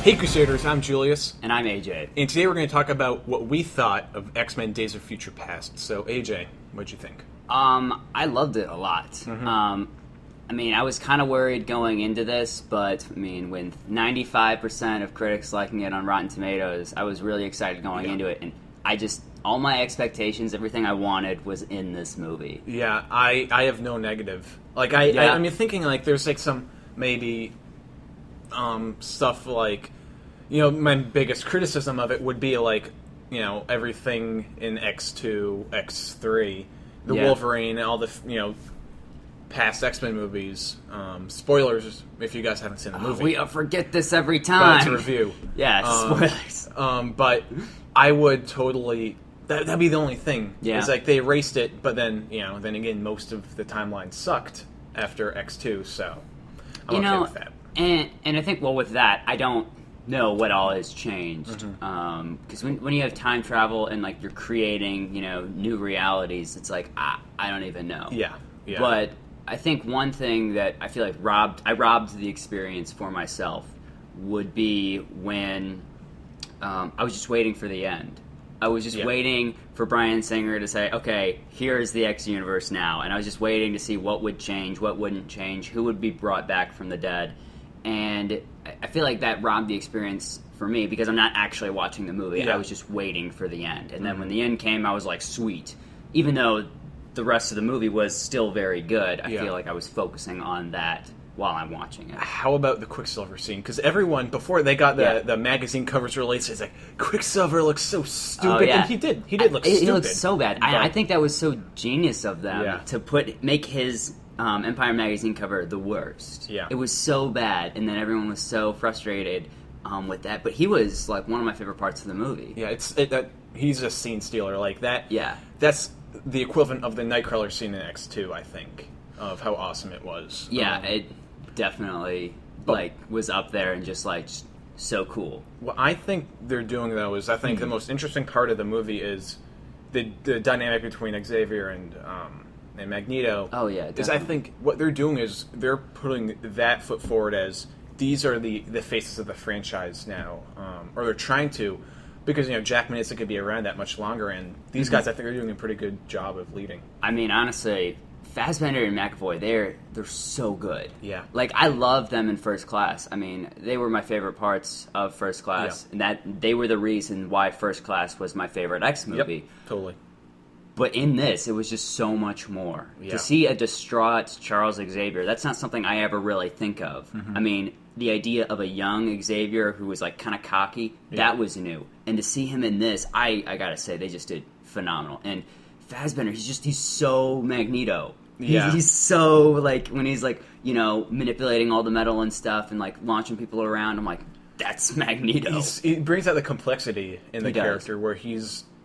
Hey Crusaders, I'm Julius. And I'm AJ. And today we're going to talk about what we thought of X-Men Days of Future Past. So AJ, what'd you think? I loved it a lot. Mm-hmm. I was kind of worried going into this, but with 95% of critics liking it on Rotten Tomatoes, I was really excited going into it. And all my expectations, everything I wanted was in this movie. Yeah, I have no negative. Thinking like there's like some maybe stuff like, my biggest criticism of it would be like, everything in X2, X3, the Wolverine, all the, past X-Men movies. Spoilers if you guys haven't seen the movie. We forget this every time. But it's a review. Yeah, spoilers. But I would totally... That'd be the only thing. Yeah. It's like they erased it, but then, then again, most of the timeline sucked after X2, so I'm okay with that. And I think, with that, I don't know what all has changed. Because when you have time travel and, you're creating, new realities, it's like, I don't even know. Yeah. But I think one thing that I feel like I robbed the experience for myself would be when I was just waiting for the end. I was just waiting for Bryan Singer to say, okay, here's the X universe now. And I was just waiting to see what would change, what wouldn't change, who would be brought back from the dead. And I feel like that robbed the experience for me because I'm not actually watching the movie. I was just waiting for the end. And then when the end came, I was like, sweet. Even though the rest of the movie was still very good, I feel like I was focusing on that while I'm watching it. How about the Quicksilver scene? Because everyone, before they got the magazine covers released, it's like, Quicksilver looks so stupid. And he did look stupid. He looked so bad. I think that was so genius of them to make his Empire magazine cover the worst. Yeah. It was so bad, and then everyone was so frustrated with that. But he was, one of my favorite parts of the movie. Yeah, he's a scene stealer. Like that. Yeah. That's the equivalent of the Nightcrawler scene in X2, I think, of how awesome it was. Yeah, it definitely was up there and just so cool. What I think they're doing though is the most interesting part of the movie is the dynamic between Xavier and Magneto. Oh yeah, definitely. Is I think what they're doing is they're putting that foot forward as these are the faces of the franchise now, or they're trying to, because Jackman isn't going to be around that much longer, and these guys I think are doing a pretty good job of leading. Honestly, Fassbender and McAvoy, they're so good. Yeah. I love them in First Class. They were my favorite parts of First Class, and that they were the reason why First Class was my favorite X movie. Yep, totally. But in this, it was just so much more. Yeah. To see a distraught Charles Xavier, that's not something I ever really think of. The idea of a young Xavier who was kind of cocky, that was new. And to see him in this, I gotta say, they just did phenomenal. And Fassbender, he's so Magneto. He's so, when he's, manipulating all the metal and stuff and, launching people around, I'm like, that's Magneto. He brings out the complexity in the character where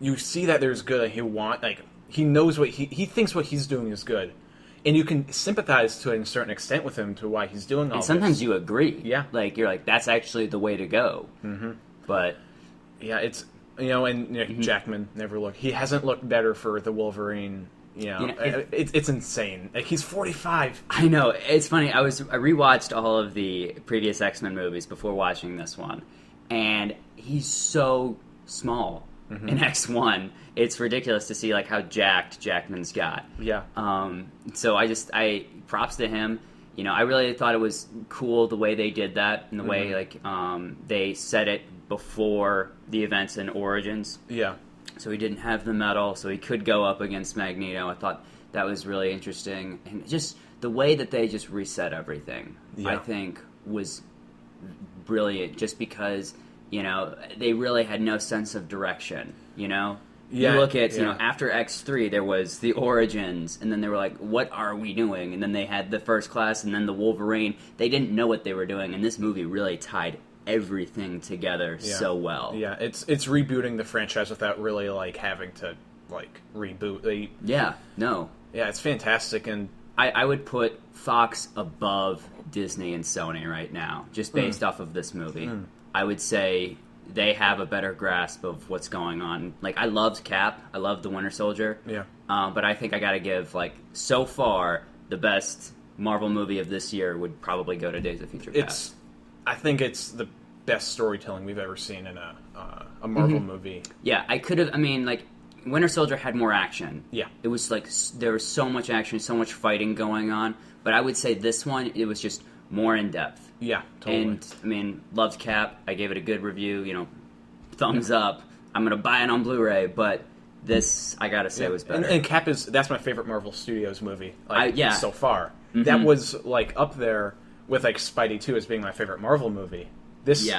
you see that there's good and he knows he thinks what he's doing is good. And you can sympathize to a certain extent with him to why he's doing all this. And sometimes you agree. Yeah. You're like, that's actually the way to go. But... yeah, it's... Jackman never looked... He hasn't looked better for the Wolverine... it's insane. He's 45. I know. It's funny. I rewatched all of the previous X-Men movies before watching this one, and he's so small in X1. It's ridiculous to see how jacked Jackman's got. Yeah. So I props to him. I really thought it was cool the way they did that and the way they set it before the events in Origins. Yeah. So he didn't have the metal, so he could go up against Magneto. I thought that was really interesting. And just the way that they just reset everything, I think, was brilliant just because, they really had no sense of direction, Yeah, you look at, after X3, there was the Origins, and then they were like, what are we doing? And then they had the First Class, and then the Wolverine. They didn't know what they were doing, and this movie really tied everything together so well. Yeah, it's rebooting the franchise without really having to reboot. Yeah, it's fantastic, and I would put Fox above Disney and Sony right now, just based off of this movie. I would say they have a better grasp of what's going on. I loved Cap, I loved the Winter Soldier. Yeah. But I think I gotta give so far the best Marvel movie of this year would probably go to Days of Future Past. I think it's the best storytelling we've ever seen in a Marvel movie. Yeah, I could have. I mean, like, Winter Soldier had more action. Yeah. It was like there was so much action, so much fighting going on. But I would say this one, it was just more in depth. Yeah, totally. And I mean, loved Cap. I gave it a good review. You know, thumbs up. I'm gonna buy it on Blu-ray, but this I gotta say was better. And Cap that's my favorite Marvel Studios movie. Like, yeah. so far. That was like up there with like Spidey 2 as being my favorite Marvel movie. This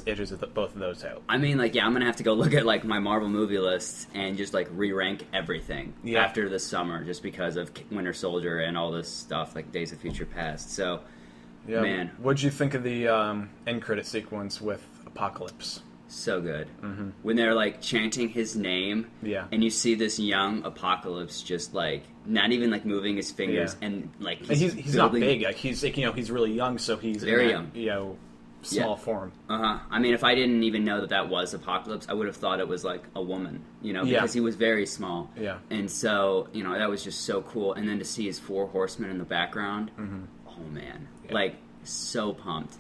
edges both of those out. I mean, like, yeah, I'm gonna have to go look at like my Marvel movie list and just like re-rank everything after this summer, just because of Winter Soldier and all this stuff, like Days of Future Past. So, man, what'd you think of the end credit sequence with Apocalypse? So good. When they're like chanting his name, and you see this young Apocalypse just like not even like moving his fingers, and like he's not big. Like he's like, he's really young, so he's very young. Small form. I mean, if I didn't even know that was Apocalypse, I would have thought it was like a woman, because he was very small. Yeah. And so, that was just so cool. And then to see his 4 horsemen in the background, oh man, like so pumped.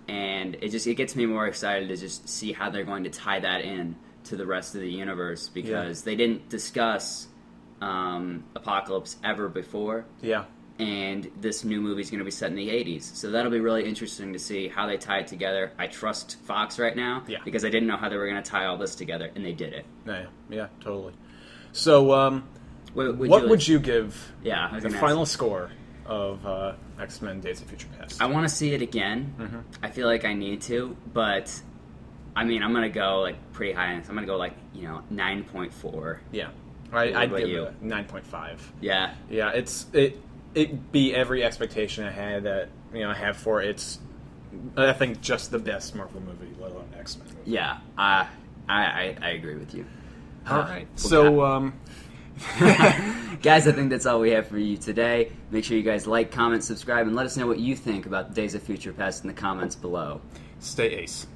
And it gets me more excited to just see how they're going to tie that in to the rest of the universe, because they didn't discuss Apocalypse ever before. Yeah. And this new movie is going to be set in the 80s. So that'll be really interesting to see how they tie it together. I trust Fox right now, because I didn't know how they were going to tie all this together, and they did it. Yeah, totally. So, what would you give the final score of X-Men Days of Future Past? I want to see it again. I feel like I need to, but I mean, I'm going to go like pretty high. I'm going to go like 9.4. Yeah, I'd give it 9.5. Yeah, it beat every expectation I had that I have for it. It's, I think, just the best Marvel movie, let alone X-Men movie. Yeah, I agree with you. All right, so guys, I think that's all we have for you today. Make sure you guys like, comment, subscribe, and let us know what you think about Days of Future Past in the comments below. Stay ace.